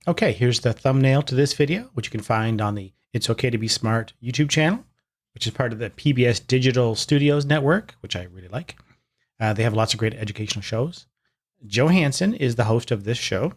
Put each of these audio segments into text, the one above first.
Okay, here's the thumbnail to this video, which you can find on the It's Okay to Be Smart YouTube channel, which is part of the PBS Digital Studios network, which I really like. They have lots of great educational shows. Joe Hansen is the host of this show.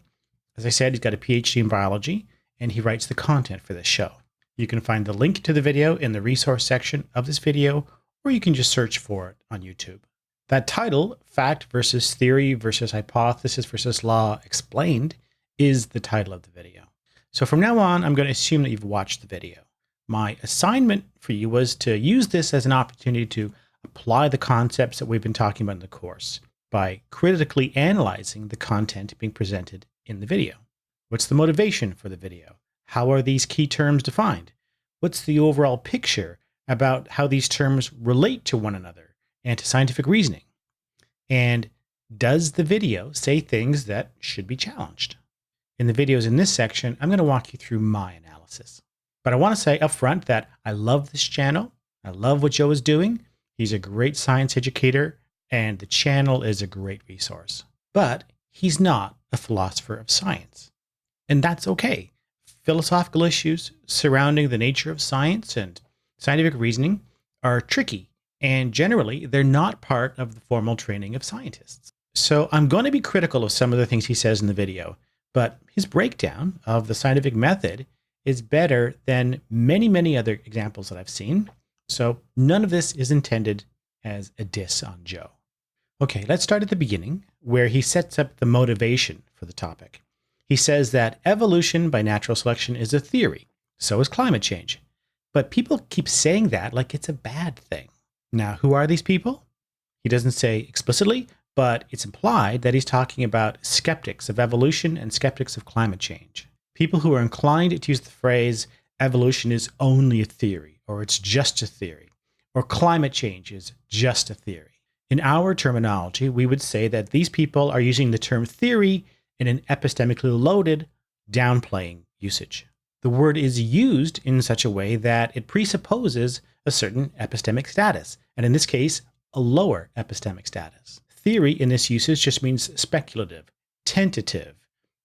As I said, he's got a PhD in biology, and he writes the content for this show. You can find the link to the video in the resource section of this video, or you can just search for it on YouTube. That title, Fact versus Theory versus Hypothesis versus Law Explained, is the title of the video. So from now on, I'm going to assume that you've watched the video. My assignment for you was to use this as an opportunity to apply the concepts that we've been talking about in the course by critically analyzing the content being presented in the video. What's the motivation for the video? How are these key terms defined? What's the overall picture about how these terms relate to one another and to scientific reasoning? And does the video say things that should be challenged? In the videos in this section, I'm going to walk you through my analysis. But I want to say up front that I love this channel. I love what Joe is doing. He's a great science educator, and the channel is a great resource. But he's not a philosopher of science. And that's okay. Philosophical issues surrounding the nature of science and scientific reasoning are tricky, and generally, they're not part of the formal training of scientists. So I'm going to be critical of some of the things he says in the video, but his breakdown of the scientific method is better than many, many other examples that I've seen. So none of this is intended as a diss on Joe. Okay, let's start at the beginning, where he sets up the motivation for the topic. He says that evolution by natural selection is a theory. So is climate change. But people keep saying that like it's a bad thing. Now, who are these people? He doesn't say explicitly, but it's implied that he's talking about skeptics of evolution and skeptics of climate change. People who are inclined to use the phrase, evolution is only a theory, or it's just a theory, or climate change is just a theory. In our terminology, we would say that these people are using the term theory in an epistemically loaded, downplaying usage. The word is used in such a way that it presupposes a certain epistemic status, and in this case, a lower epistemic status. Theory in this usage just means speculative, tentative,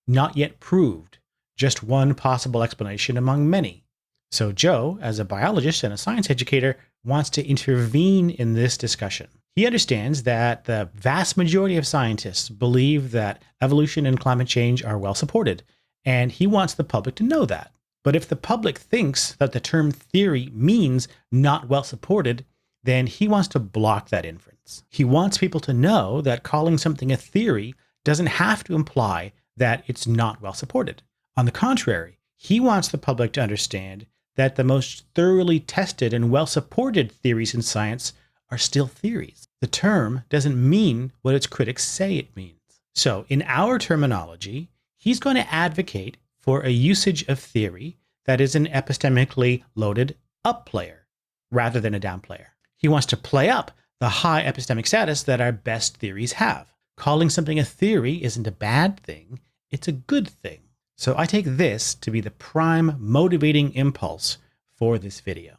not yet proved, just one possible explanation among many. So Joe, as a biologist and a science educator, wants to intervene in this discussion. He understands that the vast majority of scientists believe that evolution and climate change are well supported, and he wants the public to know that. But if the public thinks that the term theory means not well supported, then he wants to block that inference. He wants people to know that calling something a theory doesn't have to imply that it's not well supported. On the contrary, he wants the public to understand that the most thoroughly tested and well supported theories in science are still theories. The term doesn't mean what its critics say it means. So in our terminology, he's going to advocate for a usage of theory that is an epistemically loaded up player rather than a down player. He wants to play up the high epistemic status that our best theories have. Calling something a theory isn't a bad thing, it's a good thing. So I take this to be the prime motivating impulse for this video.